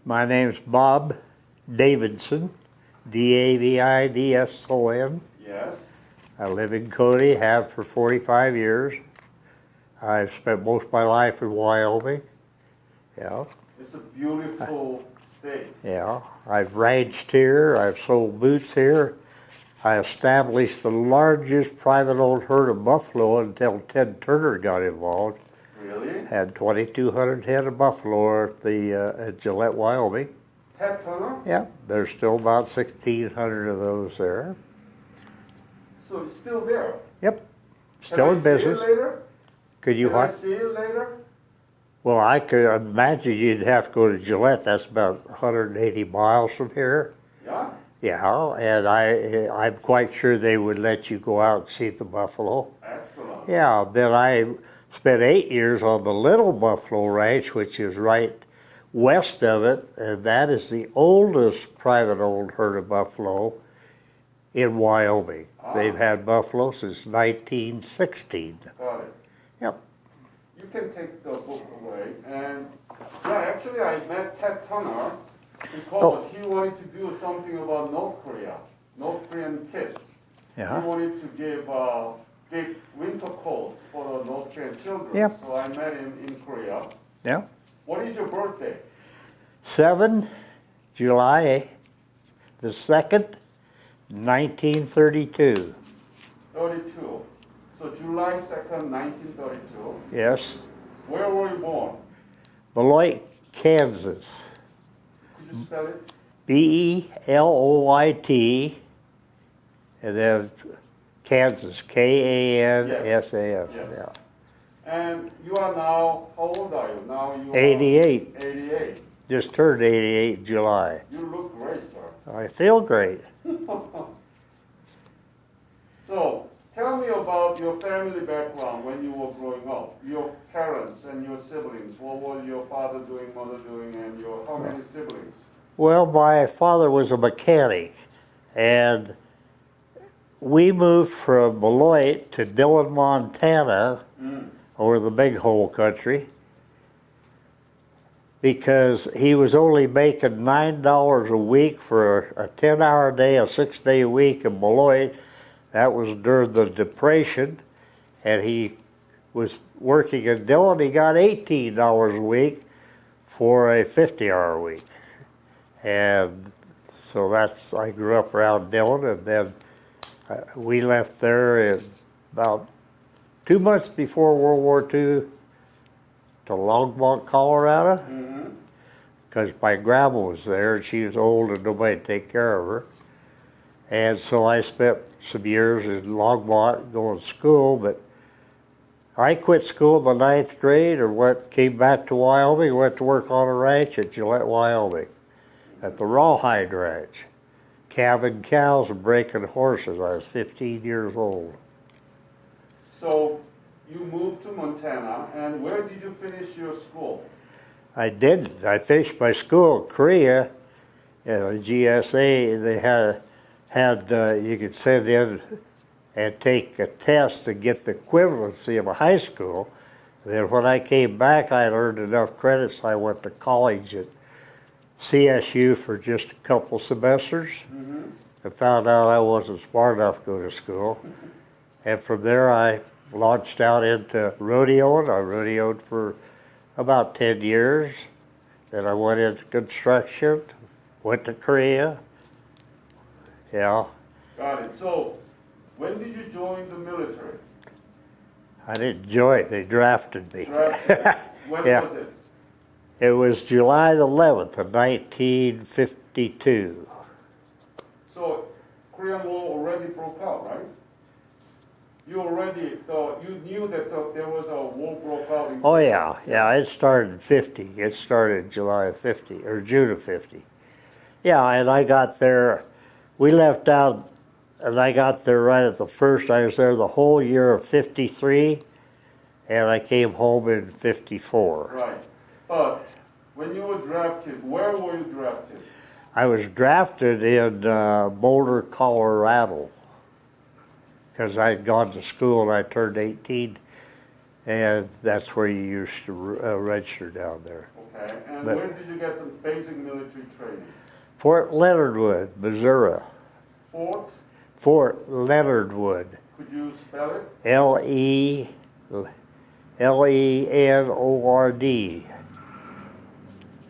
My name's Bob Davidson, Davidson. Yes. I live in Cody, have for 45 years. I've spent most of my life in Wyoming. Yeah. It's a beautiful state. Yeah. I've ranched here. I've sold boots here. I established the largest private-owned herd of buffalo until Ted Turner got involved. Really? Had 2,200 head of buffalo at Gillette, Wyoming. Ted Turner? Yeah, there's still about 1,600 of those there. So it's still there? Yep, still in business. Can I see it later? Could you what? Can I see it later? Well, I could imagine you'd have to go to Gillette. That's about 180 miles from here. Yeah? Yeah, and I'm quite sure they would let you go out and see the buffalo. Excellent. Yeah, then I spent 8 years on the Little Buffalo Ranch, which is right west of it, and that is the oldest private-owned herd of buffalo in Wyoming. They've had buffalo since 1916. Got it. Yep. You can take the book away. And yeah, actually I met Ted Turner because he wanted to do something about North Korea, North Korean kids. Yeah. He wanted to give winter coats for the North Korean children. Yep. So I met him in Korea. Yeah. What is your birthday? 7 July the 2nd, 1932. 32. So July 2nd, 1932. Yes. Where were you born? Beloit, Kansas. Could you spell it? Beloit, and then Kansas, Kansas. Yes. Yeah. And you are now, how old are you? Now you 88. are 88. Just turned 88 in July. You look great, sir. I feel great. So, tell me about your family background when you were growing up. Your parents and your siblings. What was your father doing, mother doing, and how many siblings? Well, my father was a mechanic, and we moved from Beloit to Dillon, Montana, over the Big Hole country, because he was only making $9 a week for a 10-hour day, a 6-day week in Beloit. That was during the Depression, and he was working in Dillon. He got $18 a week for a 50-hour week. And so I grew up around Dillon, and then we left there in about 2 months before World War II to Longmont, Colorado, because my grandma was there, and she was old and nobody to take care of her. And so I spent some years in Longmont going to school, but I quit school in the 9th grade and came back to Wyoming, went to work on a ranch at Gillette, Wyoming, at the Rawhide Ranch, calving cows and breaking horses. I was 15 years old. So, you moved to Montana, and where did you finish your school? I didn't. I finished my school in Korea, at GSA. They had you could send in and take a test to get the equivalency of a high school. And then when I came back, I had earned enough credits. I went to college at CSU for just a couple semesters, and found out I wasn't smart enough to go to school. And from there, I launched out into rodeoing. I rodeoed for about 10 years. Then I went into construction, went to Korea. Yeah. Got it. So, when did you join the military? I didn't join it. They drafted me. Drafted. When Yeah. was it? It was July the 11th of 1952. So, Korean War already broke out, right? You knew that there was a war broke out in Oh yeah, it started in 50. It started July of 50, or June of 50. Yeah, and I got there, we left out, and I got there right at the first. I was there the whole year of 53, and I came home in 54. Right. But when you were drafted, where were you drafted? I was drafted in Boulder, Colorado, because I had gone to school and I turned 18, and that's where you used to register down there. Okay. Okay, and But- where did you get the basic military training? Fort Leonard Wood, Missouri. Fort, Fort Leonard Wood. could you spell it? Leonard.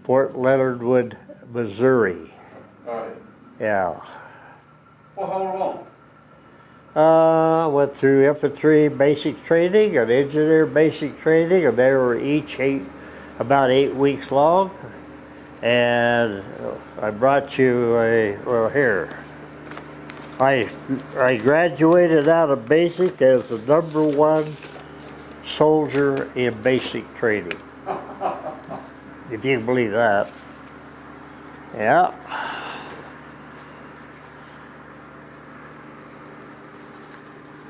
Fort Leonard Wood, Missouri. Got it. Yeah. For how long? Went through infantry basic training and engineer basic training, and they were each about 8 weeks long. And I brought you here. I graduated out of basic as the #1 soldier in basic training. If you can believe that. Yeah.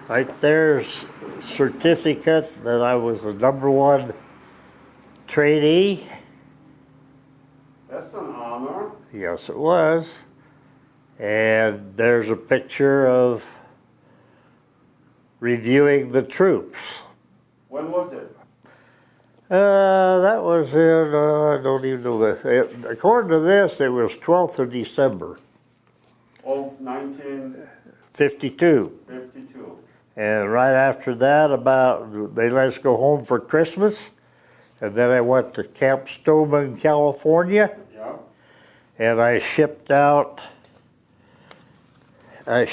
Right there's certificate that I was the #1 trainee. That's an honor. Yes, it was. And there's a picture of reviewing the troops. When was it? That was in, I don't even know according to this, it was 12th of December, Of 1952. 52. And right after that, they let us go home for Christmas. And then I went to Camp Stoneman, California. Yeah. And I shipped out, and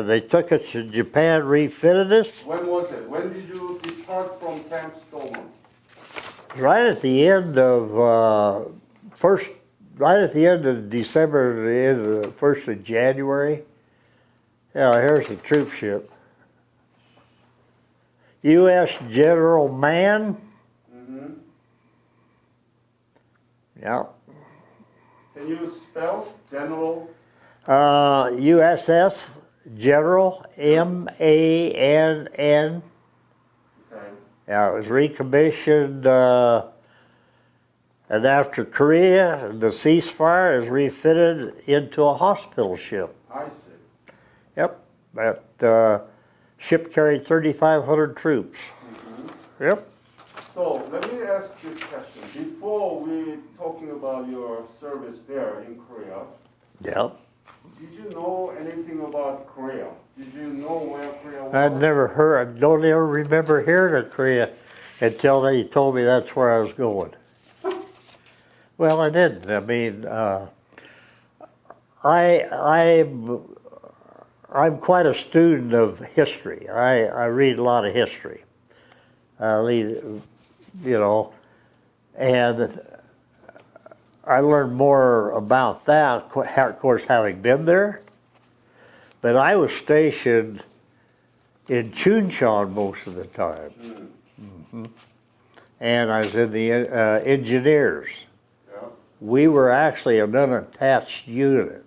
they took us to Japan, refitted us. When was it? When did you depart from Camp Stoneman? Right at the end of right at the end of December, the end of the 1st of January. Yeah, here's the troop ship. U.S. General Mann. Mm-hmm. Yeah. Can you spell General? USS General MANN. Okay. Yeah, it was recommissioned, and after Korea, the ceasefire is refitted into a hospital ship. I see. Yep, that ship carried 3,500 troops. Mm-hmm. Yep. So let me ask this question. Before we talking about your service there in Korea, Yep. did you know anything about Korea? Did you know where Korea was? I'd never heard, I don't ever remember hearing of Korea until they told me that's where I was going. Well, I didn't. I mean, I'm quite a student of history. I read a lot of history. And I learned more about that, of course, having been there. But I was stationed in Chuncheon most of the time. Mm-hmm. And I was in the engineers. Yeah. We were actually an unattached unit.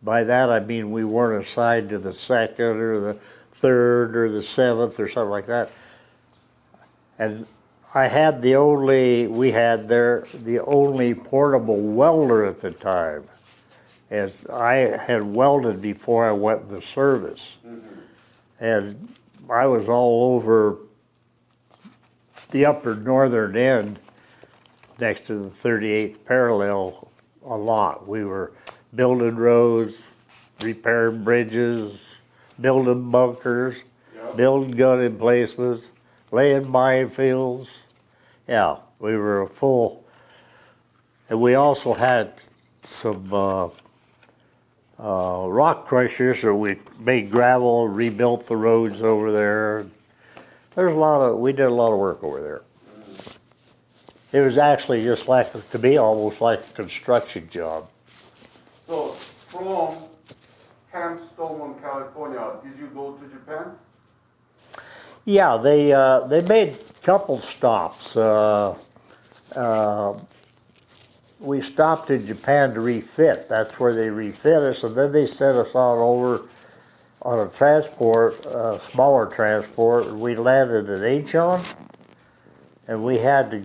By that I mean we weren't assigned to the 2nd or the 3rd or the 7th or something like that. And we had the only portable welder at the time, as I had welded before I went in the service. Mm-hmm. And I was all over the upper northern end next to the 38th parallel a lot. We were building roads, repairing bridges, building bunkers, building gun emplacements, laying minefields. Yeah, we were full. And we also had some rock crushers, so we made gravel, rebuilt the roads over there. We did a lot of work over there. It was actually just like, to me, almost like a construction job. So from Camp Stoneman, California, did you go to Japan? Yeah, they made a couple stops. We stopped in Japan to refit. That's where they refit us, and then they sent us on over on a transport, smaller transport, and we landed at Incheon, and we had to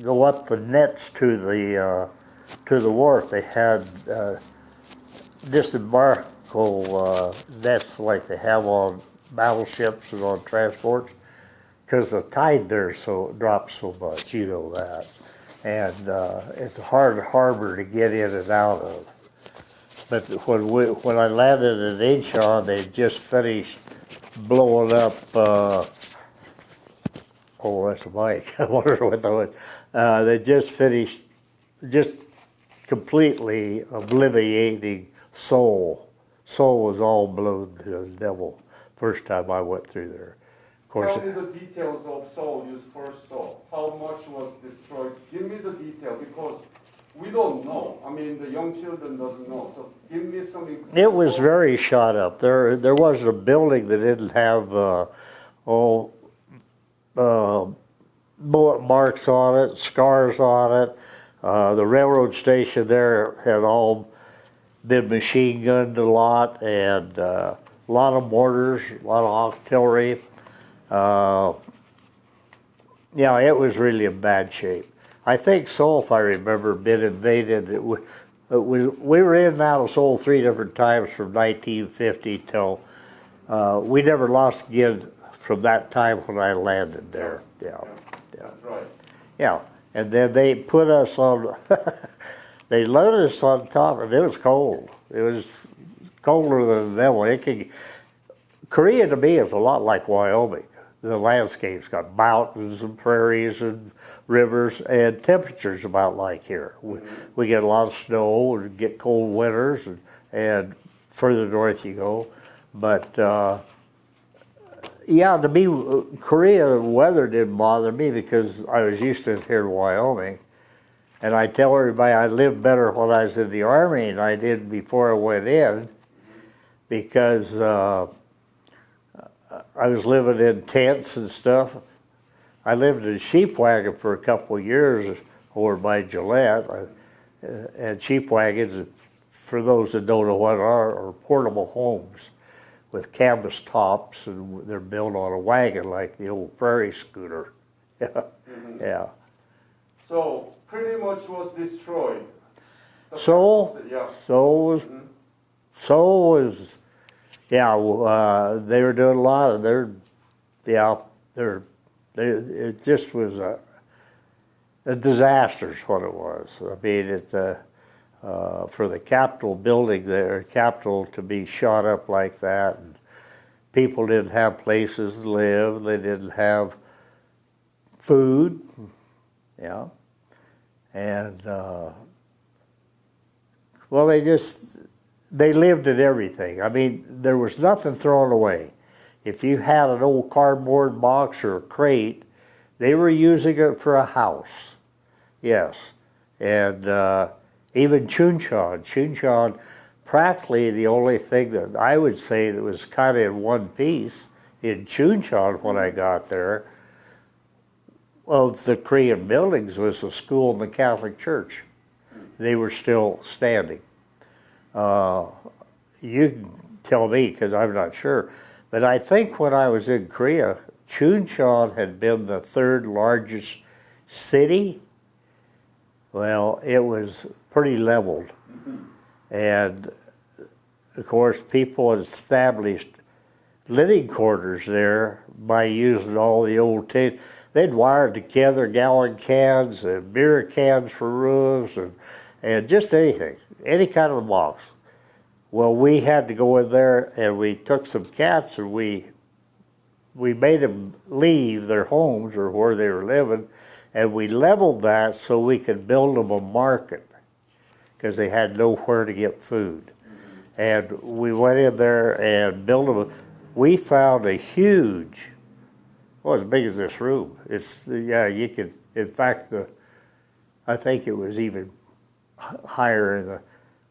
go up the nets to the wharf. They had disembarkable nets like they have on battleships and on transports, because the tide there drops so much, you know that. And it's a hard harbor to get in and out of. But when I landed in Incheon, they just finished blowing up, oh, that's a mic. I wonder what that was. They just finished, just completely obliterating Seoul. Seoul was all blown to the devil first time I went through there. Of course, tell me the details of Seoul, you first saw. How much was destroyed? Give me the detail, because we don't know. I mean, the young children doesn't know. So give me some examples. it was very shot up. There wasn't a building that didn't have bullet marks on it, scars on it. The railroad station there had all been machine gunned a lot, and a lot of mortars, a lot of artillery. Yeah, it was really in bad shape. I think Seoul, if I remember, been invaded. We were in and out of Seoul 3 different times from 1950 till we never lost again from that time when I landed there. Yeah. That's right. Yeah, and then they put us on, they loaded us on top, and it was cold. It was colder than the devil. Korea to me is a lot like Wyoming. The landscape's got mountains and prairies and rivers, and temperatures about like here. We get a lot of snow and get cold winters, and further north you go. But yeah, to me, Korea weather didn't bother me because I was used to it here in Wyoming. And I tell everybody I lived better when I was in the Army than I did before I went in, because I was living in tents and stuff. I lived in a sheep wagon for a couple of years over by Gillette. And sheep wagons, for those that don't know what are portable homes with canvas tops, and they're built on a wagon like the old prairie scooter. Yeah. Mm-hmm. Yeah. So pretty much was destroyed. Seoul? Yeah. Seoul was, Mhm. Seoul was, yeah, they were doing a lot of it just was a disaster is what it was. I mean, for the Capitol building there, Capitol to be shot up like that, and people didn't have places to live, they didn't have food, yeah, and well, they lived in everything. I mean, there was nothing thrown away. If you had an old cardboard box or a crate, they were using it for a house. Yes. And even Chuncheon, practically the only thing that I would say that was kind of in one piece in Chuncheon when I got there of the Korean buildings was the school and the Catholic Church. They were still standing. You can tell me because I'm not sure. But I think when I was in Korea, Chuncheon had been the 3rd largest city. Well, it was pretty leveled. Mm-hmm. And of course, people established living quarters there by using all the old tin. They'd wired together gallon cans and beer cans for roofs and just anything, any kind of a box. Well, we had to go in there and we took some cats and we made them leave their homes or where they were living, and we leveled that so we could build them a market because they had nowhere to get food. And we went in there and built them. We found a huge, well, as big as this room. It's, yeah, you could, in fact, I think it was even higher in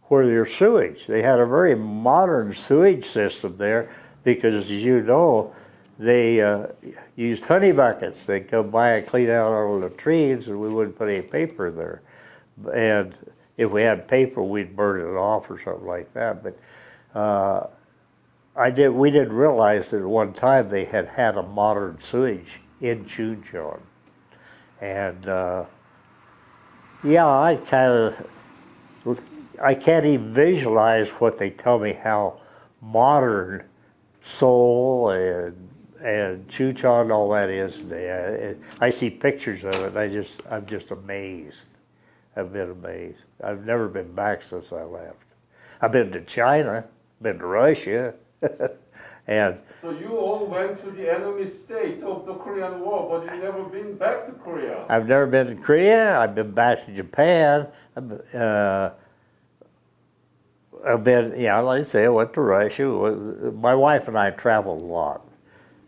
where their sewage. They had a very modern sewage system there because, as you know, they used honey buckets. They'd come by and clean out all the latrines, and we wouldn't put any paper in there. And if we had paper, we'd burn it off or something like that. But we didn't realize that at one time they had a modern sewage in Chuncheon. And yeah, I can't even visualize what they tell me how modern Seoul and Chuchon, all that is today. I see pictures of it. I'm just amazed. I've been amazed. I've never been back since I left. I've been to China, been to Russia, and So you all went to the enemy state of the Korean War, but you've never been back to Korea. I've never been to Korea. I've been back to Japan. I've been, yeah, like I say, I went to Russia. My wife and I traveled a lot.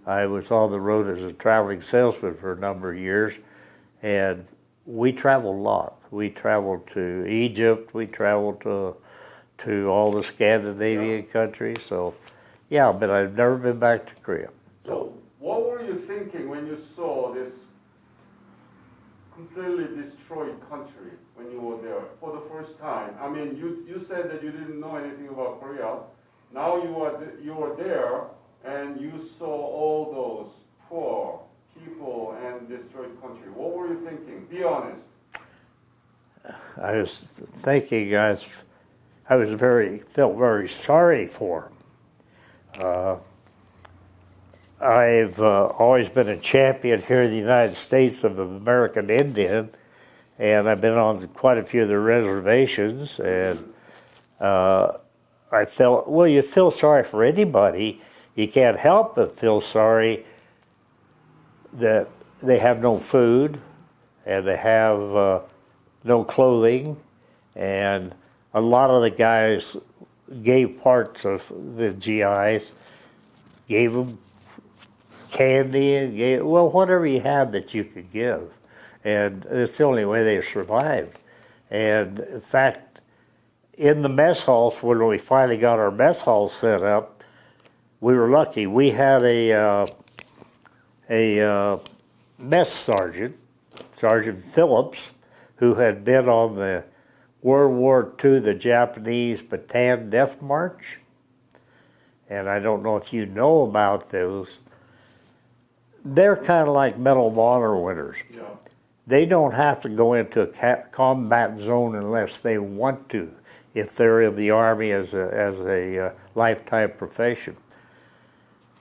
I was on the road as a traveling salesman for a number of years, and we traveled a lot. We traveled to Egypt. We traveled to all the Scandinavian countries. So, yeah, but I've never been back to Korea. So what were you thinking when you saw this completely destroyed country when you were there for the first time? I mean, you said that you didn't know anything about Korea. Now you are there and you saw all those poor people and destroyed country. What were you thinking? Be honest. I was thinking felt very sorry for them. I've always been a champion here in the United States of the American Indian, and I've been on quite a few of the reservations, and I felt, well, you feel sorry for anybody. You can't help but feel sorry that they have no food, and they have no clothing, and a lot of the guys gave parts of the GIs, gave them candy, and whatever you had that you could give. And it's the only way they survived. And in fact, in the mess halls, when we finally got our mess halls set up, we were lucky. We had a mess sergeant, Sergeant Phillips, who had been on the World War II, the Japanese Bataan Death March. And I don't know if you know about those. They're kind of like Medal of Honor winners. Yeah. They don't have to go into a combat zone unless they want to, if they're in the Army as a lifetime profession.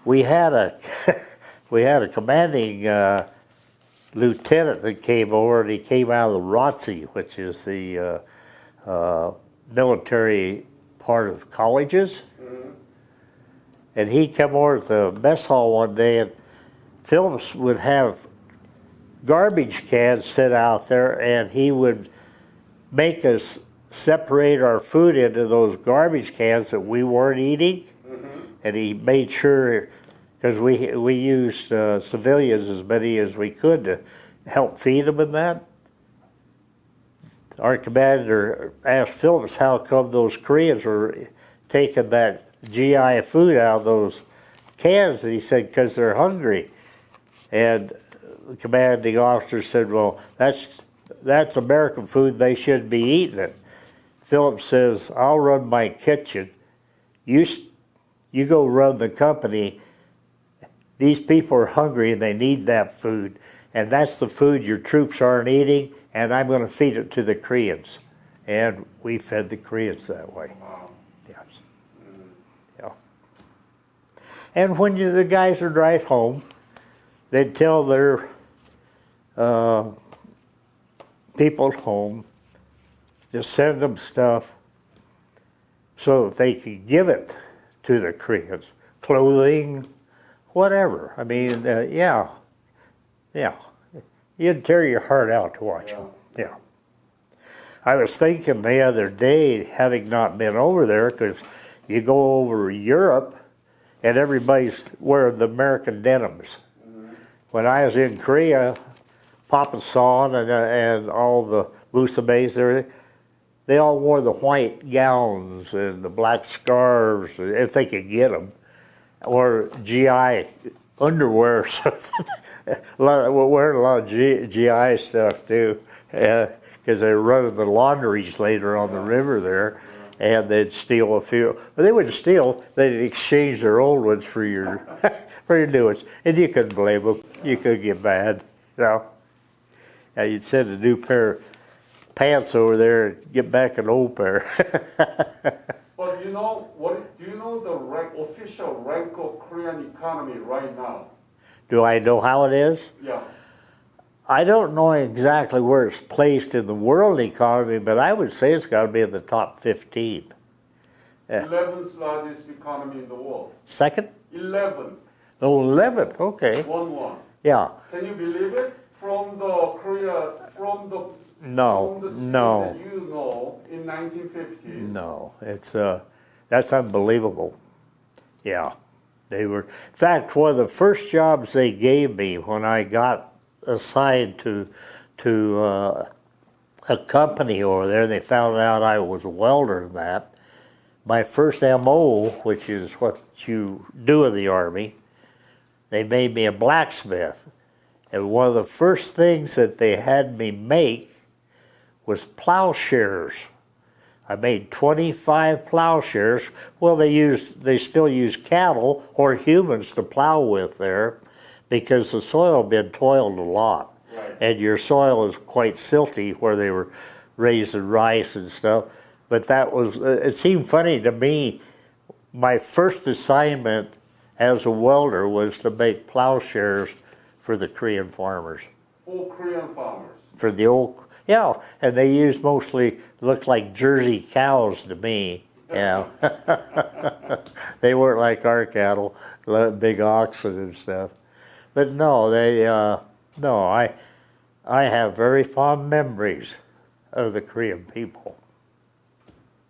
We had a commanding lieutenant that came over, and he came out of the ROTC, which is the military part of colleges. Mm-hmm. And he came over to the mess hall one day, and Phillips would have garbage cans set out there, and he would make us separate our food into those garbage cans that we weren't eating. Mm-hmm. And he made sure, because we used civilians as many as we could to help feed them in that. Our commander asked Phillips how come those Koreans were taking that GI food out of those cans, and he said, because they're hungry. And the commanding officer said, well, that's American food, they shouldn't be eating it. Phillips says, I'll run my kitchen. You go run the company. These people are hungry and they need that food. And that's the food your troops aren't eating, and I'm going to feed it to the Koreans. And we fed the Koreans that way. Wow. Yes. Yeah. And when the guys would write home, they'd tell their people at home to send them stuff so that they could give it to the Koreans. Clothing, whatever. I mean, yeah. You'd tear your heart out to watch them. Yeah. I was thinking the other day, having not been over there, because you go over Europe and everybody's wearing the American denims. Mm-hmm. When I was in Korea, Papa San and all the Musumes, everything, they all wore the white gowns and the black scarves, if they could get them, or GI underwear or something. We're wearing a lot of GI stuff too, because they were running the laundries later on the river there, and they'd steal a few. But they wouldn't steal; they'd exchange their old ones for your for your new ones, and you couldn't blame them. You could get mad, you know. And you'd send a new pair of pants over there and get back an old pair. But you know what? Do you know the official rank of Korean economy right now? Do I know how it is? Yeah. I don't know exactly where it's placed in the world economy, but I would say it's got to be in the top 15. Yeah. 11th largest economy in the world. Second? 11th. Oh, 11th, okay. 1-1. Yeah. Can you believe it? From the Korea, from the No, state no, that you know in 1950s. no. It's that's unbelievable. Yeah. They were, in fact, one of the first jobs they gave me when I got assigned to a company over there, they found out I was a welder and that. My first MO, which is what you do in the Army, they made me a blacksmith. And one of the first things that they had me make was plowshares. I made 25 plowshares. Well, they still use cattle or humans to plow with there because the soil had been toiled a lot. Right. And your soil is quite silty where they were raising rice and stuff. But that was, it seemed funny to me. My first assignment as a welder was to make plowshares for the Korean farmers. For Korean farmers. For the old, yeah, and they used mostly, looked like Jersey cows to me. Yeah. They weren't like our cattle, big oxen and stuff. But no, I have very fond memories of the Korean people.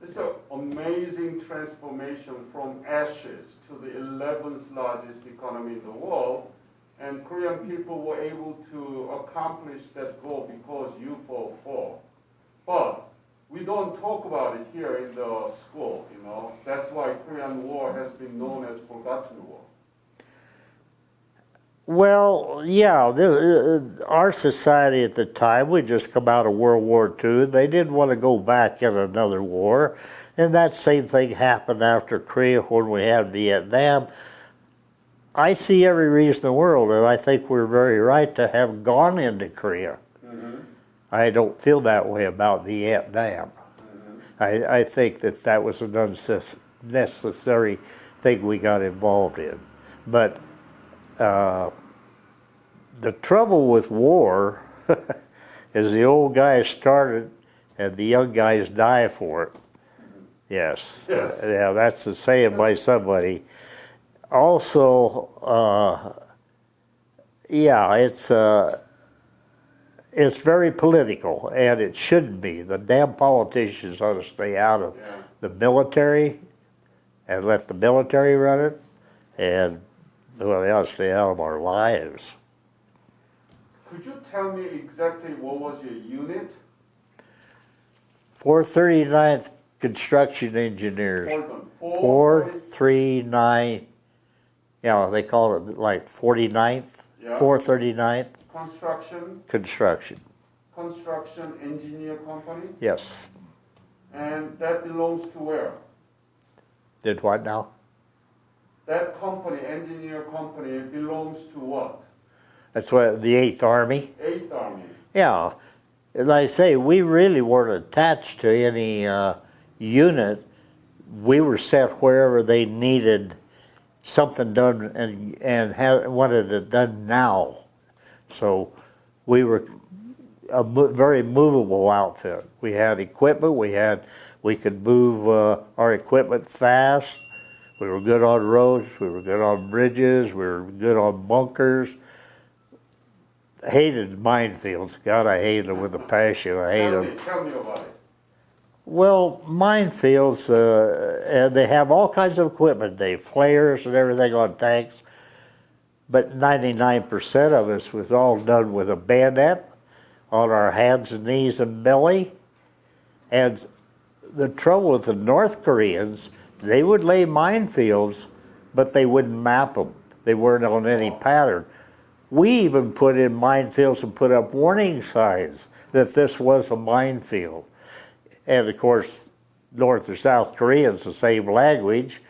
It's an amazing transformation from ashes to the 11th largest economy in the world. And Korean people were able to accomplish that goal because you fought for. But we don't talk about it here in the school, you know. That's why Korean War has been known as Forgotten War. Well, yeah, our society at the time, we'd just come out of World War II. They didn't want to go back in another war. And that same thing happened after Korea when we had Vietnam. I see every reason in the world, and I think we're very right to have gone into Korea. Mm-hmm. I don't feel that way about Vietnam. Mm-hmm. I think that was an unnecessary thing we got involved in. But the trouble with war is the old guys start it and the young guys die for it. Yes. Yes. Yeah, that's the saying by somebody. Also, yeah, it's very political, and it shouldn't be. The damn politicians ought to stay out of the military and let the military run it, and well, they ought to stay out of our lives. Could you tell me exactly what was your unit? 439th Construction Engineers. Hold on. 439. Yeah, they call it like 49th, Yeah. 439th Construction Construction. Engineer Company, Yes. and that belongs to where? Did what now? That company, engineer company, belongs to what? That's what, the 8th Army. 8th Army. Yeah. As I say, we really weren't attached to any unit. We were sent wherever they needed something done and wanted it done now. So we were a very movable outfit. We had equipment. We could move our equipment fast. We were good on roads. We were good on bridges. We were good on bunkers. Hated minefields. God, I hated them with a passion. I hated them. Tell me about it. Well, minefields, and they have all kinds of equipment. They have flares and everything on tanks. But 99% of us was all done with a bayonet on our hands and knees and belly. And the trouble with the North Koreans, they would lay minefields, but they wouldn't map them. They weren't on any pattern. We even put in minefields and put up warning signs that this was a minefield. And of course, North or South Koreans the same language.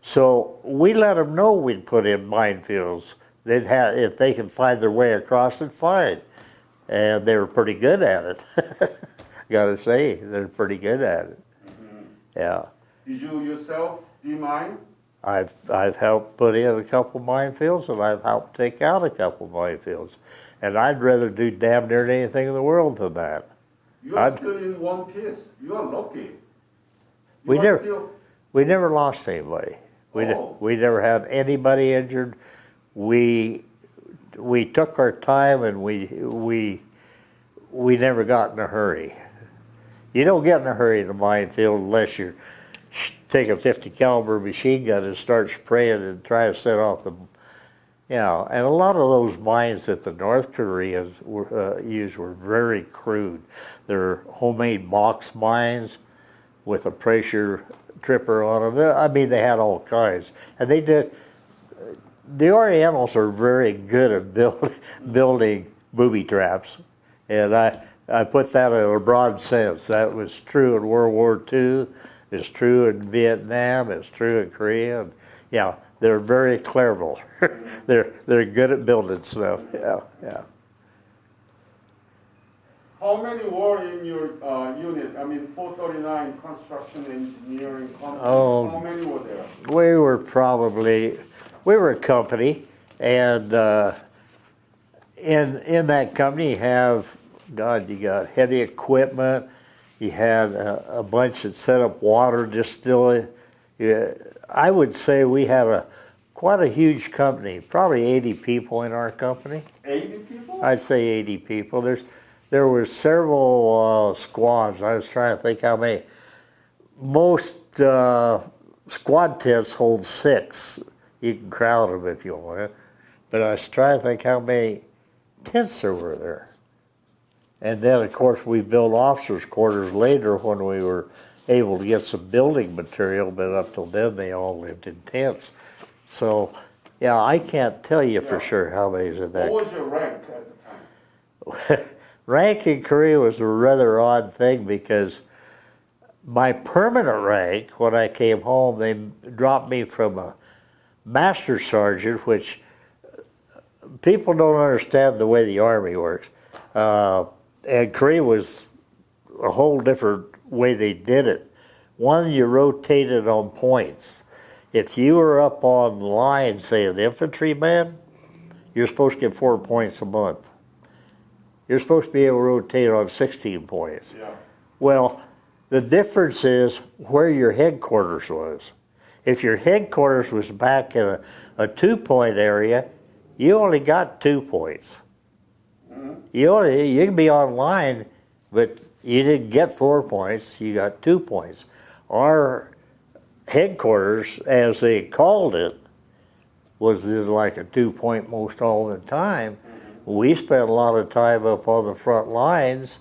So we let them know we'd put in minefields. They'd have, if they could find their way across it, fine. And they were pretty good at it. Gotta say, they're pretty good at it. Mm-hmm. Yeah. Did you yourself demine? I've helped put in a couple minefields, and I've helped take out a couple minefields. And I'd rather do damn near anything in the world than that. You're still in one piece. You are lucky. We are never- still, We never lost anybody. We never had anybody injured. We took our time, and we never got in a hurry. You don't get in a hurry in a minefield unless you're take a 50 caliber machine gun and start spraying and try to set off the, and a lot of those mines that the North Koreans used were very crude. They're homemade box mines with a pressure tripper on them. I mean, they had all kinds, and they did. The Orientals are very good at building booby traps, and I put that in a broad sense. That was true in World War II. It's true in Vietnam. It's true in Korea. And, they're very clever. they're good at building stuff. Yeah. how many were in your unit? I mean, 439 construction engineering company. Oh. How many were there? We were a company, and in that company you have, you got heavy equipment. You had a bunch that set up water distilling. I would say we had quite a huge company, probably 80 people in our company. 80 people? I'd say 80 people. There were several squads. I was trying to think how many. Most squad tents hold 6. You can crowd them if you want to. But I was trying to think how many tents there were there. And then, of course, we built officers' quarters later when we were able to get some building material, but up till then they all lived in tents. So, I can't tell you for sure how many's in that. What was your rank at the time? Rank in Korea was a rather odd thing because my permanent rank, when I came home, they dropped me from a master sergeant, which people don't understand the way the Army works. And Korea was a whole different way they did it. One, you rotated on points. If you were up on the line, say an infantryman, you're supposed to get 4 points a month. You're supposed to be able to rotate on 16 points. Yeah. Well, the difference is where your headquarters was. If your headquarters was back in a 2-point area, you only got 2 points. You can be online, but you didn't get 4 points, you got 2 points. Our headquarters, as they called it, was just like a 2-point most all the time. We spent a lot of time up on the front lines.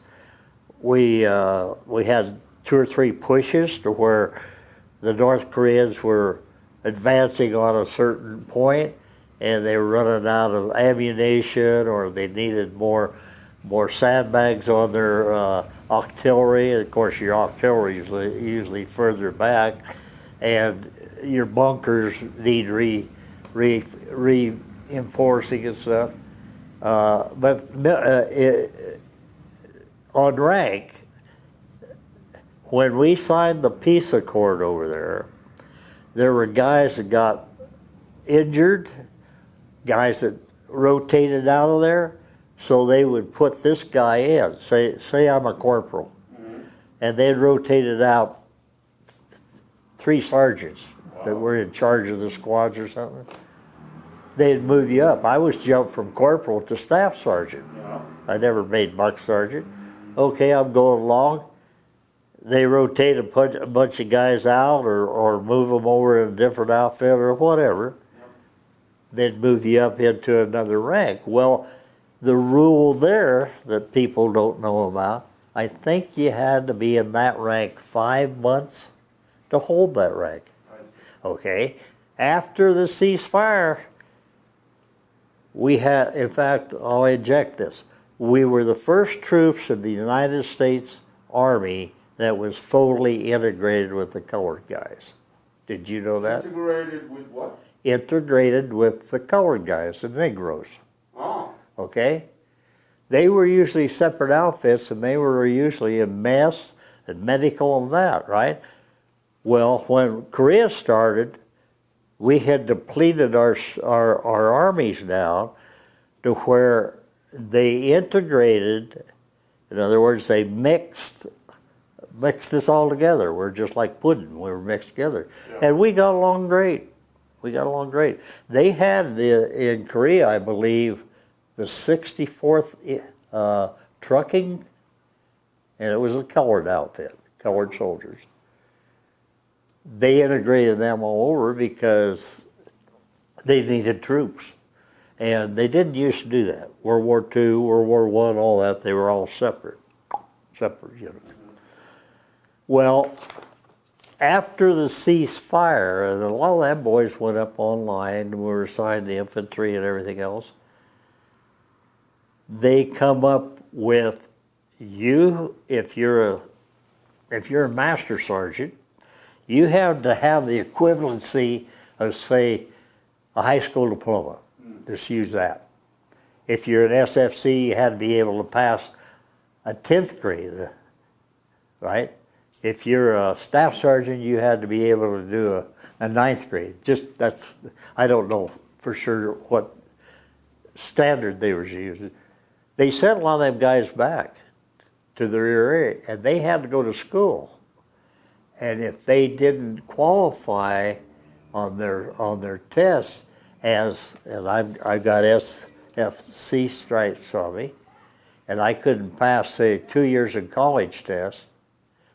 We had 2 or 3 pushes to where the North Koreans were advancing on a certain point, and they were running out of ammunition, or they needed more sandbags on their artillery. Of course, your artillery is usually further back, and your bunkers need reinforcing and stuff. But on rank, when we signed the peace accord over there were guys that got injured, guys that rotated out of there, so they would put this guy in. Say I'm a corporal, and they'd rotated out 3 sergeants that were in charge of the squads or something. They'd move you up. I was jumped from corporal to staff sergeant. I never made buck sergeant. Okay, I'm going along. They rotate a bunch of guys out, or move them over in a different outfit or whatever. They'd move you up into another rank. Well, the rule there that people don't know about, I think you had to be in that rank 5 months to hold that rank. Okay, after the ceasefire, we had, in fact, I'll inject this, we were the first troops in the United States Army that was fully integrated with the colored guys. Did you know that? Integrated with what? Integrated with the colored guys, the Negroes. Oh. Okay? They were usually separate outfits, and they were usually in mess and medical and that, right? Well, when Korea started, we had depleted our armies down to where they integrated. In other words, they mixed this all together. We're just like pudding. We were mixed together, and we got along great. We got along great. They had in Korea, I believe, the 64th trucking, and it was a colored outfit, colored soldiers. They integrated them all over because they needed troops. And they didn't used to do that. World War II, World War I, all that, they were all separate, you know. Well, after the ceasefire, and a lot of them boys went up online and were assigned the infantry and everything else, they come up with you, if you're a master sergeant, you have to have the equivalency of, say, a high school diploma. Just use that. If you're an SFC, you had to be able to pass a 10th grade, right? If you're a staff sergeant, you had to be able to do a 9th grade. Just that's, I don't know for sure what standard they were using. They sent a lot of them guys back to the rear area, and they had to go to school. And if they didn't qualify on their tests, and I've got SFC stripes on me, and I couldn't pass, say, 2 years in college test,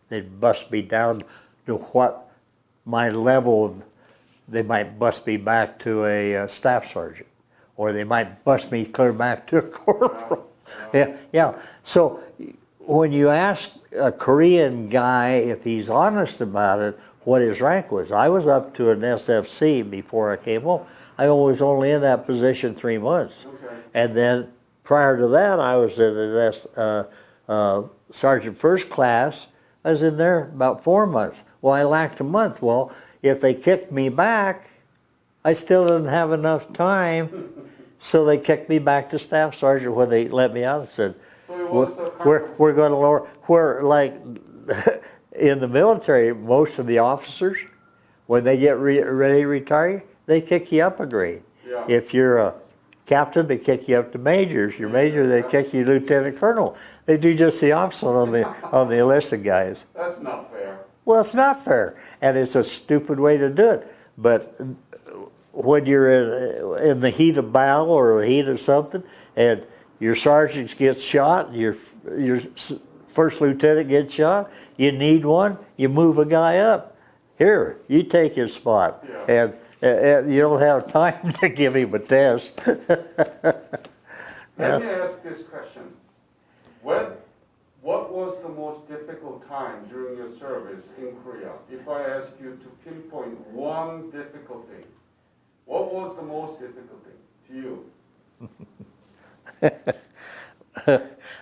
they'd bust me down to what my level of, they might bust me back to a staff sergeant, or they might bust me clear back to a corporal. Yeah. So when you ask a Korean guy if he's honest about it, what his rank was, I was up to an SFC before I came home. I was only in that position 3 months. Okay. And then prior to that, I was in an Sergeant First Class. I was in there about 4 months. Well, I lacked a month. Well, if they kicked me back, I still didn't have enough time, so they kicked me back to Staff Sergeant when they let me out and said, we're going to lower, where like in the military, most of the officers, when they get ready to retire, they kick you up a grade. Yeah. If you're a captain, they kick you up to majors. You're major, they kick you lieutenant colonel. They do just the opposite on the enlisted guys. That's not fair. Well, it's not fair, and it's a stupid way to do it. But when you're in the heat of battle or the heat of something, and your sergeant gets shot, your first lieutenant gets shot, you need one, you move a guy up. Here, you take his spot. Yeah. And you don't have time to give him a test. Let me ask this question. What was the most difficult time during your service in Korea? If I ask you to pinpoint one difficult thing, what was the most difficult thing to you?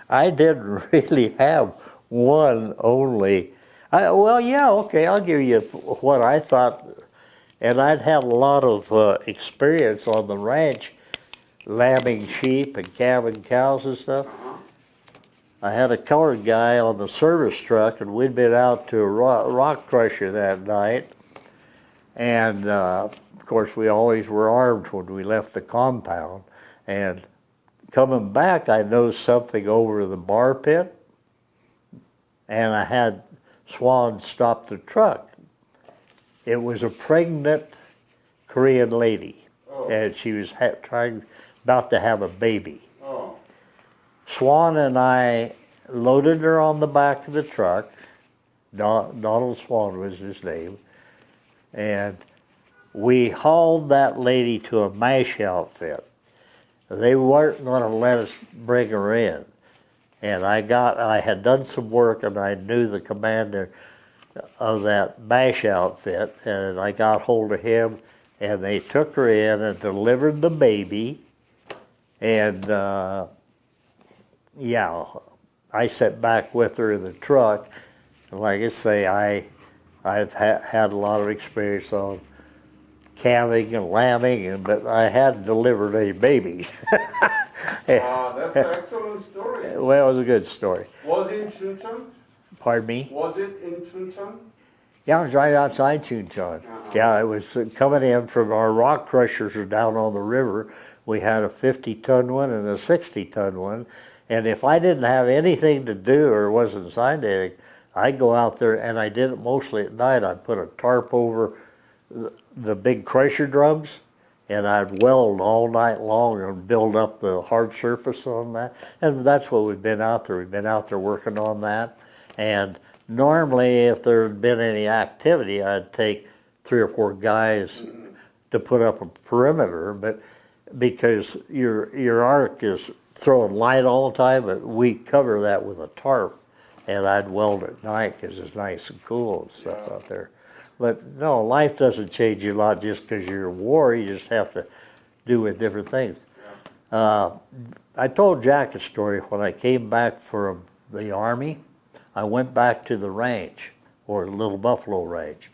I didn't really have one only. I'll give you what I thought. And I'd had a lot of experience on the ranch, lambing sheep and calving cows and stuff. I had a colored guy on the service truck, and we'd been out to a rock crusher that night. And, of course, we always were armed when we left the compound. And coming back, I noticed something over the bar pit, and I had Swan stop the truck. It was a pregnant Korean lady, and she was about to have a baby. Oh. Swan and I loaded her on the back of the truck. Donald Swan was his name. And we hauled that lady to a MASH outfit. They weren't going to let us bring her in. And I had done some work, and I knew the commander of that MASH outfit, and I got hold of him, and they took her in and delivered the baby. And I sat back with her in the truck, and like I say, I've had a lot of experience on calving and lambing, but I hadn't delivered any babies. That's an excellent story. Well, it was a good story. Was it in Chuncheon? Pardon me? Was it in Chuncheon? Yeah, it was right outside Toontown. Yeah, it was coming in from our rock crushers are down on the river. We had a 50-ton one and a 60-ton one. And if I didn't have anything to do or wasn't assigned to anything, I'd go out there, and I did it mostly at night. I'd put a tarp over the big crusher drums, and I'd weld all night long and build up the hard surface on that. And that's what we've been out there. We've been out there working on that. And normally, if there had been any activity, I'd take 3 or 4 guys to put up a perimeter, but because your arc is throwing light all the time, but we cover that with a tarp, and I'd weld at night because it's nice and cool and stuff out there. But no, life doesn't change you a lot just because you're in war. You just have to do with different things. I told Jack a story. When I came back from the Army, I went back to the ranch, or Little Buffalo Ranch.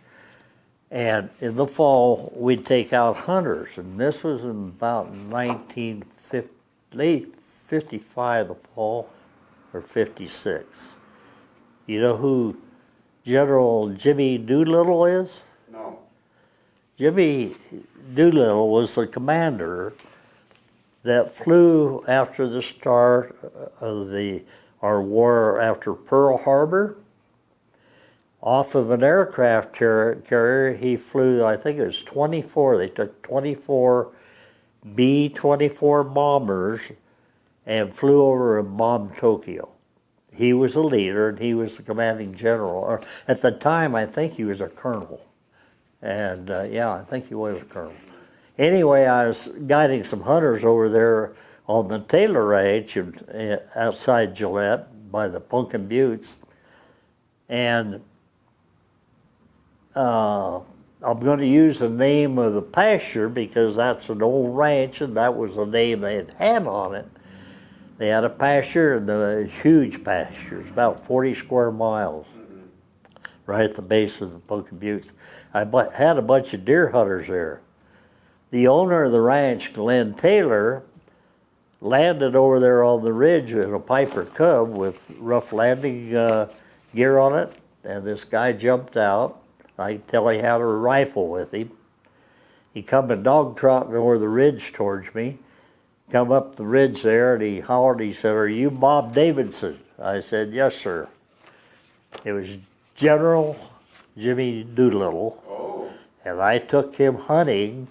And in the fall, we'd take out hunters. And this was in about 1955, the fall, or 56. You know who General Jimmy Doolittle is? No. Jimmy Doolittle was the commander that flew after the start of our war after Pearl Harbor. Off of an aircraft carrier, he flew, I think it was 24, they took 24 B-24 bombers and flew over and bombed Tokyo. He was a leader, and he was the commanding general. Or at the time, I think he was a colonel. And yeah, I think he was a colonel. Anyway, I was guiding some hunters over there on the Taylor Ranch outside Gillette by the Pumpkin Buttes. And I'm going to use the name of the pasture because that's an old ranch, and that was the name they had on it. They had a pasture, and the huge pasture. It's about 40 square miles, right at the base of the Pumpkin Buttes. I had a bunch of deer hunters there. The owner of the ranch, Glenn Taylor, landed over there on the ridge in a Piper Cub with rough landing gear on it, and this guy jumped out. I could tell he had a rifle with him. He come a dog trotting over the ridge towards me, come up the ridge there, and he hollered, he said, "Are you Bob Davidson?" I said, "Yes, sir." It was General Jimmy Doolittle, and I took him hunting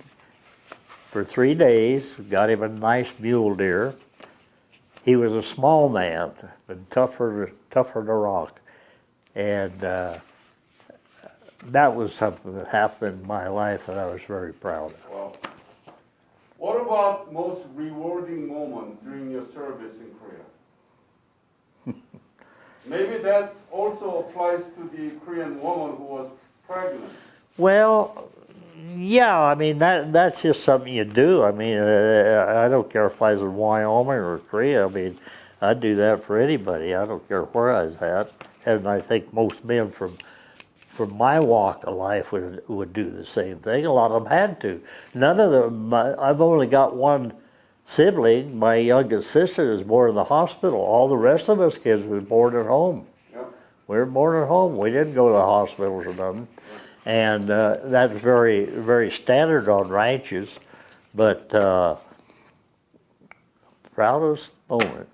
for 3 days, got him a nice mule deer. He was a small man, but tougher than a rock. And that was something that happened in my life that I was very proud of. Well, what about most rewarding moment during your service in Korea? Maybe that also applies to the Korean woman who was pregnant. Well, yeah, I mean, that's just something you do. I mean, I don't care if I was in Wyoming or Korea. I mean, I'd do that for anybody. I don't care where I was at. And I think most men from my walk of life would do the same thing. A lot of them had to. None of them, I've only got one sibling. My youngest sister was born in the hospital. All the rest of us kids were born at home. Yep. We were born at home. We didn't go to the hospitals or nothing. And that's very, very standard on ranches. But proudest moment.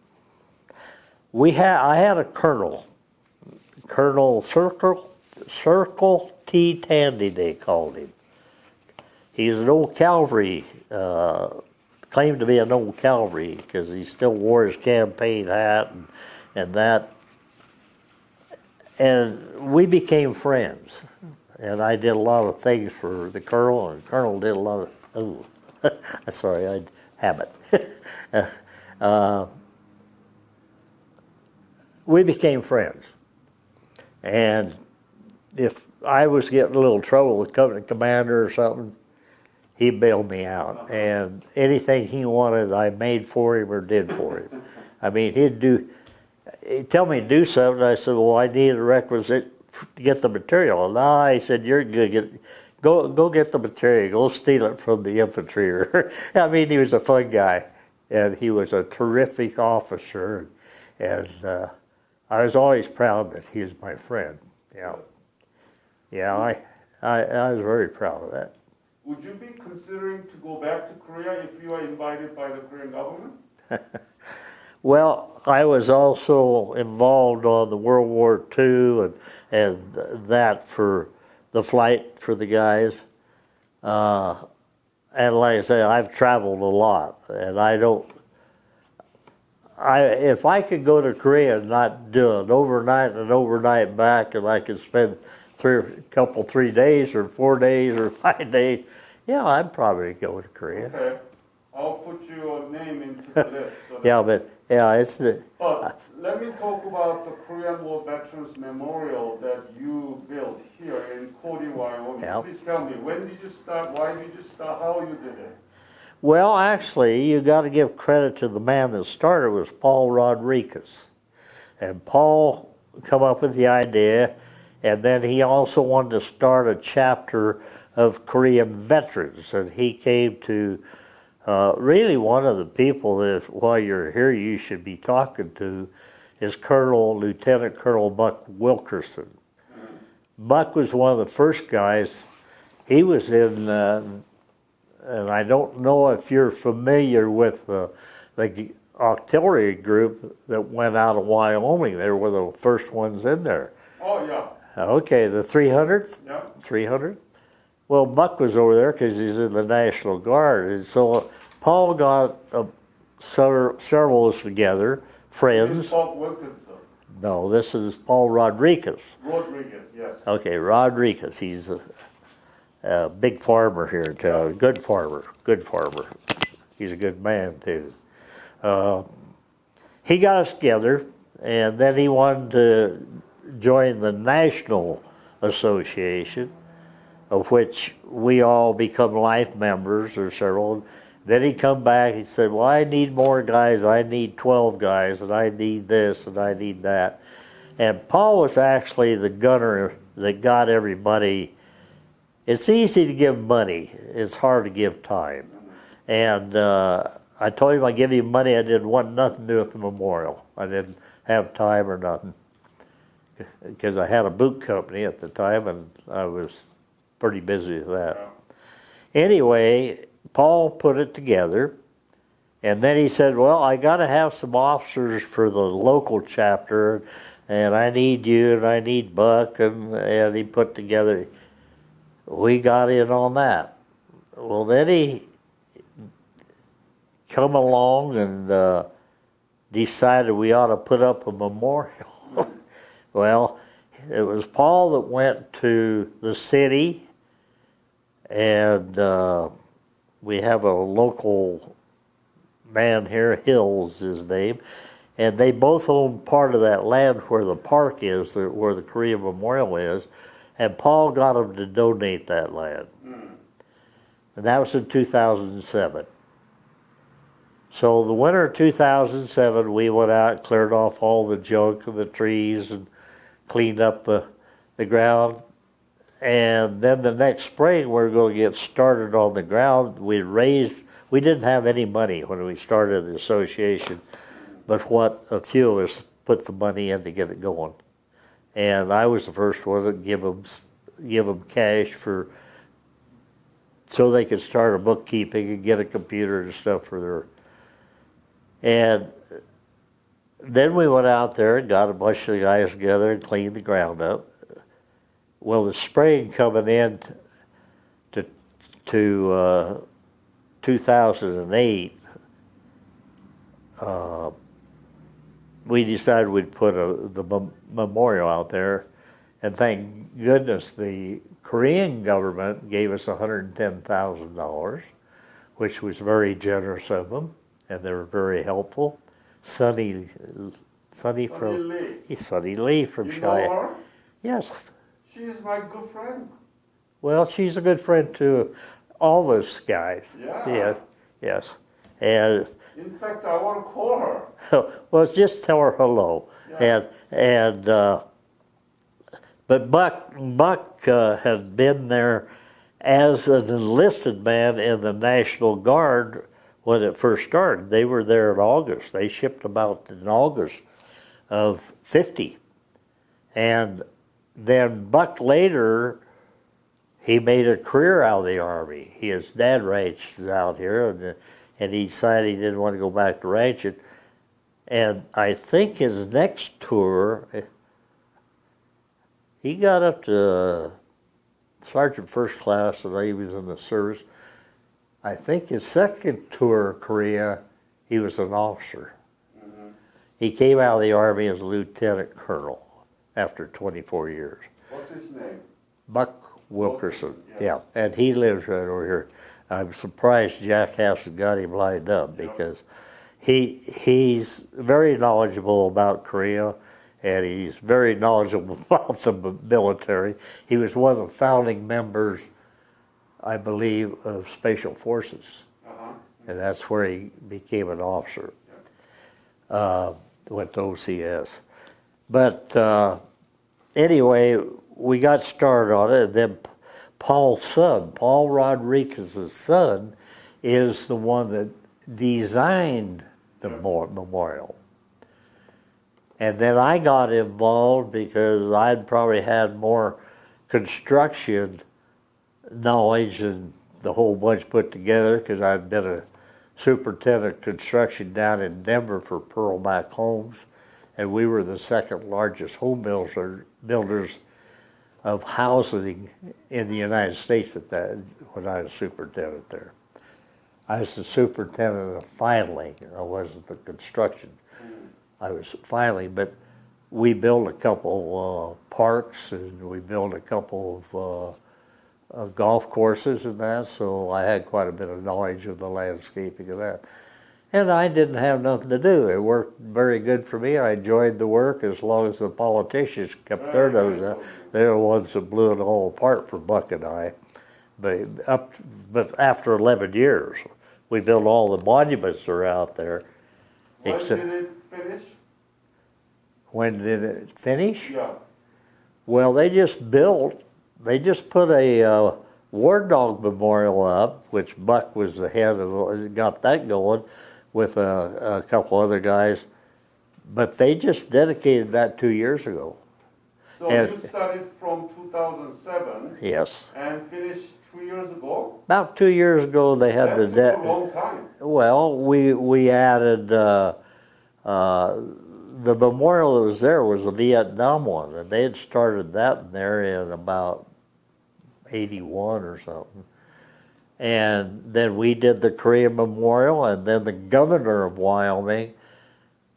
I had a colonel, Colonel Circle T. Tandy, they called him. He's an old cavalry, claimed to be an old cavalry because he still wore his campaign hat and that. And we became friends. And I did a lot of things for the colonel, and the colonel did a lot of, sorry, I habit. We became friends. And if I was getting a little trouble with company commander or something, he bailed me out. And anything he wanted, I made for him or did for him. I mean, he'd tell me to do something. I said, well, I need a requisite to get the material. No, he said, you're good. Go get the material. Go steal it from the infantry. I mean, he was a fun guy, and he was a terrific officer. And I was always proud that he was my friend. Yeah. Yeah, I was very proud of that. Would you be considering to go back to Korea if you are invited by the Korean government? Well, I was also involved on the World War II and that for the flight for the guys. And like I say, I've traveled a lot, and if I could go to Korea and not do an overnight back, and I could spend 3 days or 4 days or 5 days, yeah, I'd probably go to Korea. Okay, I'll put your name into the list. So Yeah, but yeah, it's. But let me talk about the Korean War Veterans Memorial that you built here in Cody, Wyoming. Yeah. Please tell me, when did you start? Why did you start? How you did it? Well, actually, you got to give credit to the man that started was Paul Rodriguez, and Paul come up with the idea, and then he also wanted to start a chapter of Korean veterans, and he came to really one of the people that while you're here you should be talking to is Lieutenant Colonel Buck Wilkerson. Buck was one of the first guys. He was in, and I don't know if you're familiar with the artillery group that went out of Wyoming. They were the first ones in there. Oh, yeah. Okay, the 300th? Yeah. 300? Well, Buck was over there because he's in the National Guard. And so Paul got several of us together, friends. Paul Wilkinson. No, this is Paul Rodriguez. Rodriguez, yes. Okay, Rodriguez. He's a big farmer here in town. Good farmer. He's a good man, too. He got us together, and then he wanted to join the National Association, of which we all become life members, or several. Then he come back, he said, well, I need more guys, I need 12 guys, and I need this, and I need that. And Paul was actually the gunner that got everybody. It's easy to give money, it's hard to give time. And I told him I'd give him money, I didn't want nothing to do with the memorial. I didn't have time or nothing. Because I had a boot company at the time, and I was pretty busy with that. Anyway, Paul put it together, and then he said, well, I got to have some officers for the local chapter, and I need you, and I need Buck, and he put together, we got in on that. Well, then he come along and decided we ought to put up a memorial. Well, it was Paul that went to the city, and we have a local man here, Hills his name, and they both own part of that land where the park is, where the Korean Memorial is, and Paul got them to donate that land. And that was in 2007. So the winter of 2007, we went out, cleared off all the junk and the trees, and cleaned up the ground. And then the next spring, we were going to get started on the ground. We didn't have any money when we started the association, but what a few of us put the money in to get it going. And I was the first one to give them cash so they could start a bookkeeping and get a computer and stuff for their. And then we went out there and got a bunch of the guys together and cleaned the ground up. Well, the spring coming in to 2008, we decided we'd put the memorial out there, and thank goodness the Korean government gave us $110,000, which was very generous of them, and they were very helpful. Sonny Lee from You know Cheyenne. her? Yes. She is my good friend. Well, she's a good friend to all of us guys. Yeah. Yes. And In fact, I want to call her. well, just tell her hello. Yeah. But Buck had been there as an enlisted man in the National Guard when it first started. They were there in August. They shipped about in August of 50. And then Buck later, he made a career out of the Army. His dad ranched out here, and he decided he didn't want to go back to ranching. And I think his next tour, he got up to Sergeant First Class, and he was in the service. I think his second tour of Korea, he was an officer. Mm-hmm. He came out of the Army as a lieutenant colonel after 24 years. What's his name? Buck Wilkerson, yes. Yeah, and he lives right over here. I'm surprised Jack hasn't got him lined up because he's very knowledgeable about Korea, and he's very knowledgeable about the military. He was one of the founding members, I believe, of Special Forces, and that's where he became an officer. Went to OCS. But anyway, we got started on it, and then Paul's son, Paul Rodriguez's son, is the one that designed the memorial. And then I got involved because I'd probably had more construction knowledge than the whole bunch put together, because I'd been a superintendent of construction down in Denver for Pearl Mac Homes, and we were the second largest home builders of housing in the United States when I was superintendent there. I was the superintendent of filing. I wasn't the construction. I was filing, but we built a couple parks, and we built a couple of golf courses and that, so I had quite a bit of knowledge of the landscaping of that. And I didn't have nothing to do. It worked very good for me. I enjoyed the work as long as the politicians kept their nose out. They're the ones that blew it all apart for Buck and I. But after 11 years, we built all the monuments that are out there. When did it finish? When did it finish? Yeah. Well, they just put a War Dog Memorial up, which Buck was the head of, got that going with a couple other guys. But they just dedicated that 2 years ago. So you started from 2007. Yes. And finished 2 years ago? About 2 years ago, they had That took a long time. Well, we added the memorial that was there was the Vietnam one, and they had started that in there in about 81 or something. And then we did the Korean Memorial, and then the governor of Wyoming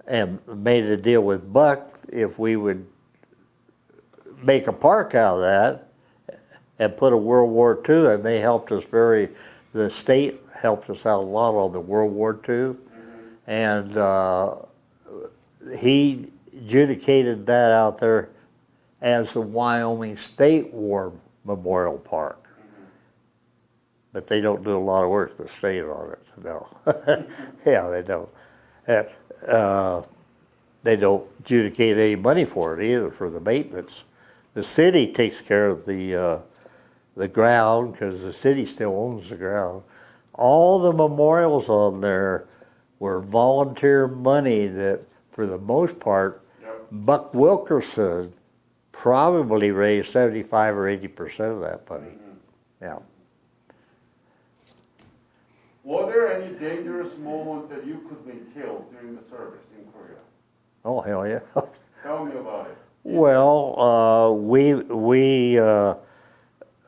and made a deal with Buck if we would make a park out of that and put a World War II, and they helped us the state helped us out a lot on the World War II, and he adjudicated that out there as the Wyoming State War Memorial Park. But they don't do a lot of work, the state, on it, no. Yeah, they don't. They don't adjudicate any money for it either, for the maintenance. The city takes care of the ground, because the city still owns the ground. All the memorials on there were volunteer money that, for the most part, Buck Wilkerson probably raised 75 or 80% of that money. Yeah. Were there any dangerous moments that you could be killed during the service in Korea? Oh, hell yeah. Tell me about it. Well, we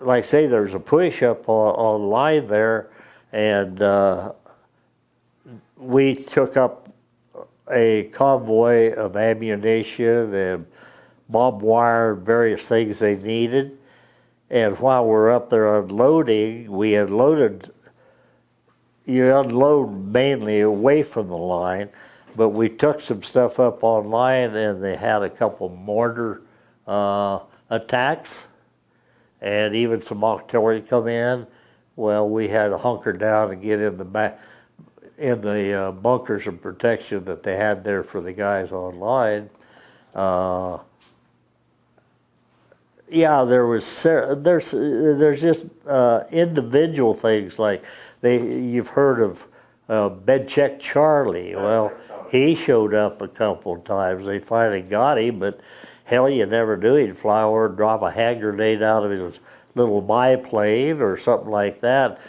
like I say, there's a push-up online there, and we took up a convoy of ammunition and barbed wire, various things they needed. And while we're up there unloading, you unload mainly away from the line, but we took some stuff up online, and they had a couple mortar attacks, and even some artillery come in. Well, we had to hunker down and get in the back, in the bunkers of protection that they had there for the guys online. Yeah, there's just individual things like you've heard of Bed Check Charlie. Well, he showed up a couple of times. They finally got him, but hell, you never knew he'd fly over and drop a hand grenade out of his little biplane or something like that.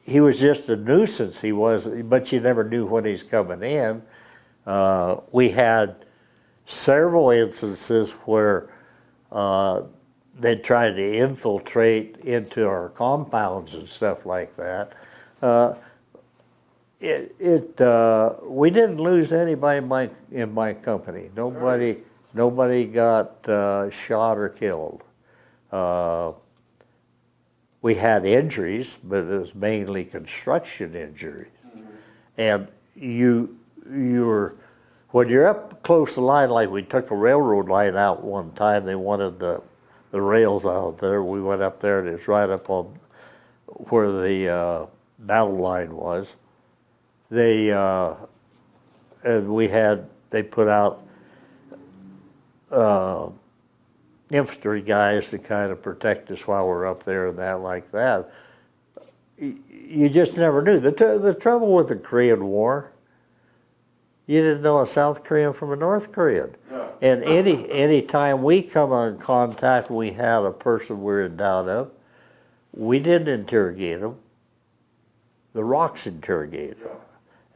He was just a nuisance, he was, but you never knew when he's coming in. We had several instances where they tried to infiltrate into our compounds and stuff like that. We didn't lose anybody in my company. Nobody got shot or killed. We had injuries, but it was mainly construction injuries. And you were, when you're up close to the line, like we took a railroad line out one time, they wanted the rails out there. We went up there and it's right up on where the battle line was. They put out infantry guys to kind of protect us while we're up there and that like that. You just never knew. The trouble with the Korean War, you didn't know a South Korean from a North Korean. Yeah. And any time we come in contact, we had a person we're in doubt of, we didn't interrogate them. The rocks interrogated them.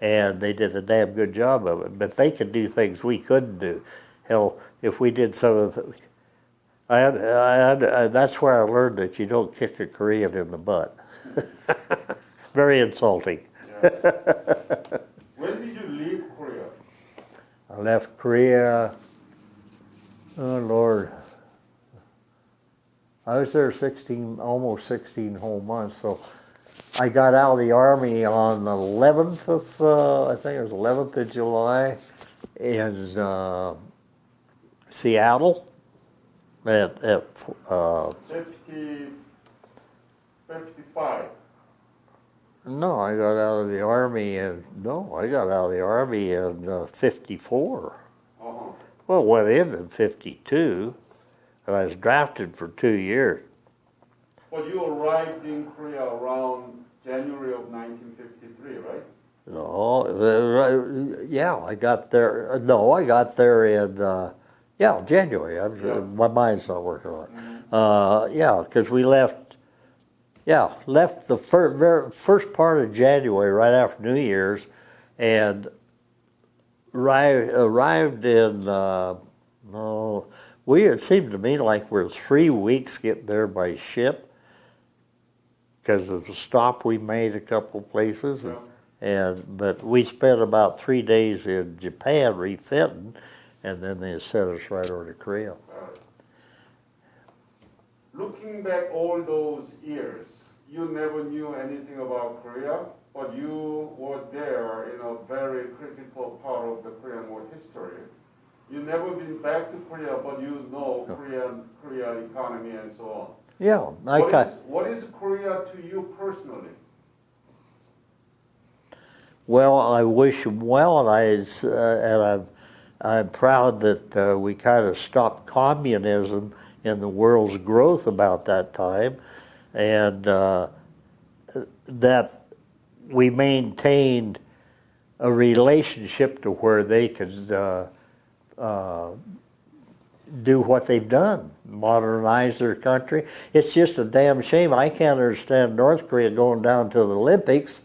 And they did a damn good job of it. But they could do things we couldn't do. Hell, if we did some of the... that's where I learned that you don't kick a Korean in the butt. Very insulting. Yeah. When did you leave Korea? I left Korea, oh Lord, I was there almost 16 whole months. So I got out of the Army on the 11th of, I think it was 11th of July in Seattle at 55. No, I got out of the Army in 54. Uh-huh. Well, went in 52, and I was drafted for 2 years. But you arrived in Korea around January of 1953, right? No, yeah, I got there. No, I got there in January. My mind's not working on it. Yeah, because we left the first part of January, right after New Year's, and arrived in. It seemed to me like we're 3 weeks getting there by ship, because of the stop we made a couple places, but we spent about 3 days in Japan refitting, and then they sent us right over to Korea. Looking back all those years, you never knew anything about Korea, but you were there in a very critical part of the Korean War history. You never been back to Korea, but you know Korean economy and so on. Yeah, what is Korea to you personally? Well, I wish him well, and I'm proud that we kind of stopped communism in the world's growth about that time, and that we maintained a relationship to where they could do what they've done, modernize their country. It's just a damn shame. I can't understand North Korea going down to the Olympics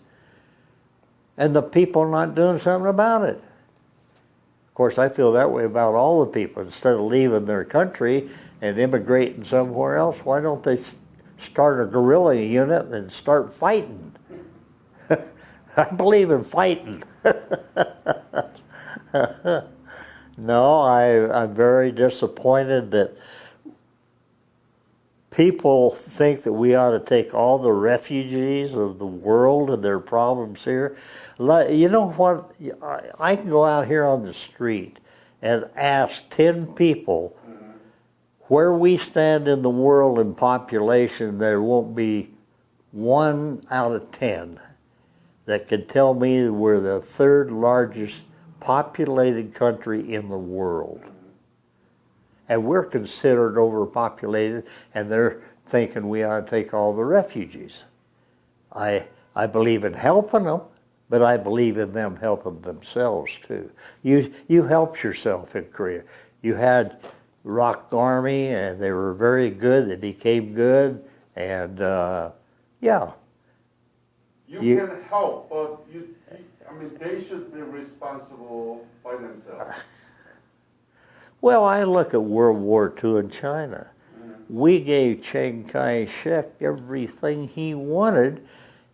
and the people not doing something about it. Of course, I feel that way about all the people. Instead of leaving their country and immigrating somewhere else, why don't they start a guerrilla unit and start fighting? I believe in fighting. No, I'm very disappointed that people think that we ought to take all the refugees of the world and their problems here. You know what? I can go out here on the street and ask 10 people where we stand in the world in population. There won't be 1 out of 10 that can tell me we're the 3rd largest populated country in the world. And we're considered overpopulated, and they're thinking we ought to take all the refugees. I believe in helping them, but I believe in them helping themselves too. You helped yourself in Korea. You had rock army, and they were very good. They became good, and yeah. You can help, but I mean, they should be responsible by themselves. Well, I look at World War II in China. We gave Chiang Kai-shek everything he wanted,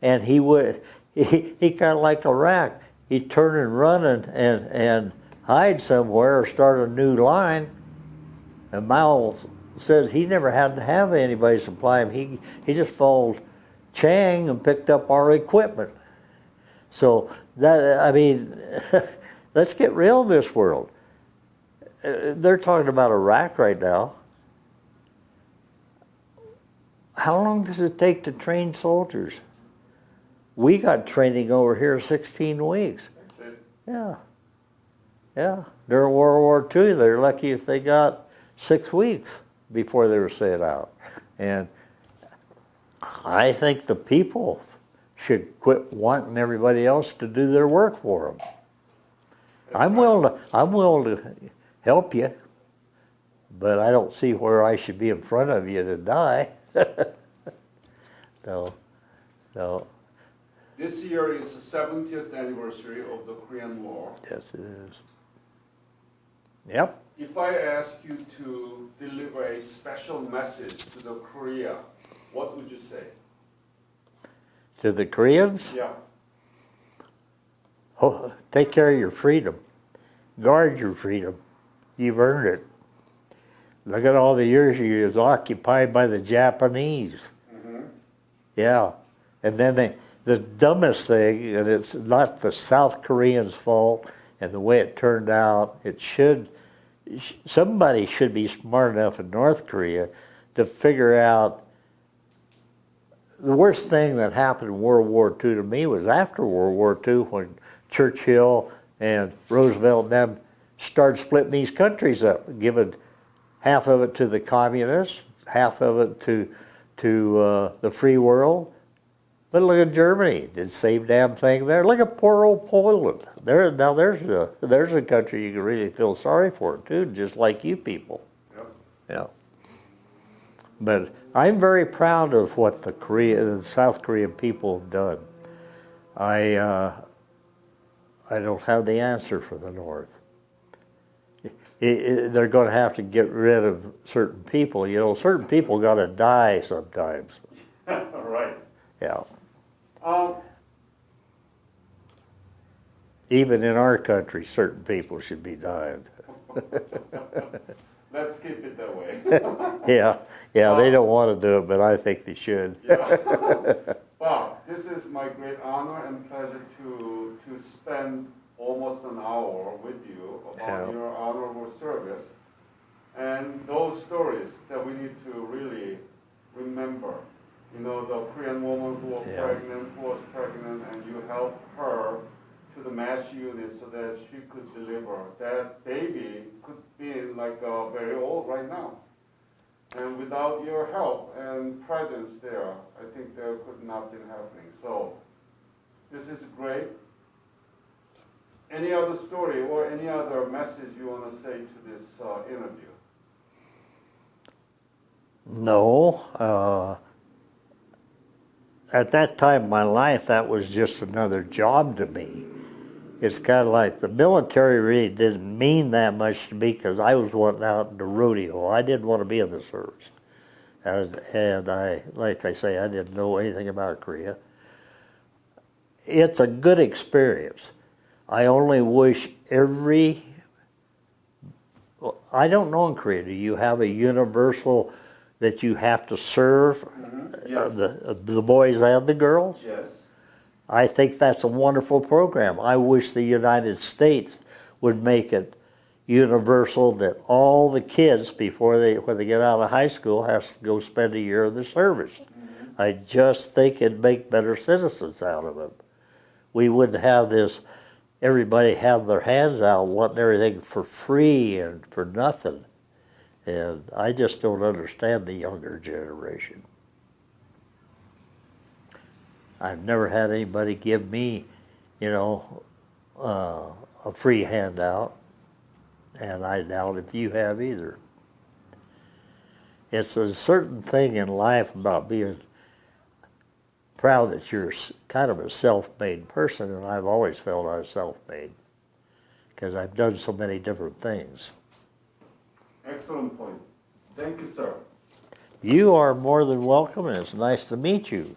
and he kind of like Iraq. He'd turn and run and hide somewhere or start a new line. And Mao says he never had to have anybody supply him. He just followed Chiang and picked up our equipment. So that, I mean, let's get real in this world. They're talking about Iraq right now. How long does it take to train soldiers? We got training over here 16 weeks. Yeah. Yeah. During World War II, they're lucky if they got 6 weeks before they were sent out. And I think the people should quit wanting everybody else to do their work for them. I'm willing to help you, but I don't see where I should be in front of you to die. No. This year is the 70th anniversary of the Korean War. Yes, it is. Yep. If I ask you to deliver a special message to the Korea, what would you say? To the Koreans? Yeah. Oh, take care of your freedom. Guard your freedom. You've earned it. Look at all the years you was occupied by the Japanese. Mm-hmm. Yeah. And then the dumbest thing, and it's not the South Koreans' fault and the way it turned out, somebody should be smart enough in North Korea to figure out. The worst thing that happened in World War II to me was after World War II, when Churchill and Roosevelt and them started splitting these countries up, giving half of it to the communists, half of it to the free world. But look at Germany, did the same damn thing there. Look at poor old Poland. There's a country you can really feel sorry for too, just like you people. Yep. Yeah. But I'm very proud of what the South Korean people have done. I don't have the answer for the North. They're going to have to get rid of certain people. You know, certain people got to die sometimes. Right. Yeah. Even in our country, certain people should be dying. Let's keep it that way. Yeah, they don't want to do it, but I think they should. Yeah. Wow, this is my great honor and pleasure to spend almost an hour with you about your honorable service and those stories that we need to really remember. You know, the Korean woman who was pregnant, and you helped her to the mass unit so that she could deliver. That baby could be like very old right now. And without your help and presence there, I think there could not been happening. So this is great. Any other story or any other message you want to say to this interview? No. At that time in my life, that was just another job to me. It's kind of like the military really didn't mean that much to me because I was wanting out in the rodeo. I didn't want to be in the service. And like I say, I didn't know anything about Korea. It's a good experience. I only wish I don't know in Korea, do you have a universal that you have to serve? Yes. The boys and the girls? Yes. I think that's a wonderful program. I wish the United States would make it universal that all the kids, when they get out of high school, has to go spend a year in the service. Mm-hmm. I just think it'd make better citizens out of them. We wouldn't have this, everybody have their hands out wanting everything for free and for nothing. And I just don't understand the younger generation. I've never had anybody give me, a free handout, and I doubt if you have either. it's a certain thing in life about being proud that you're kind of a self-made person, and I've always felt I was self-made because I've done so many different things. Excellent point. Thank you, sir. You are more than welcome, and it's nice to meet you.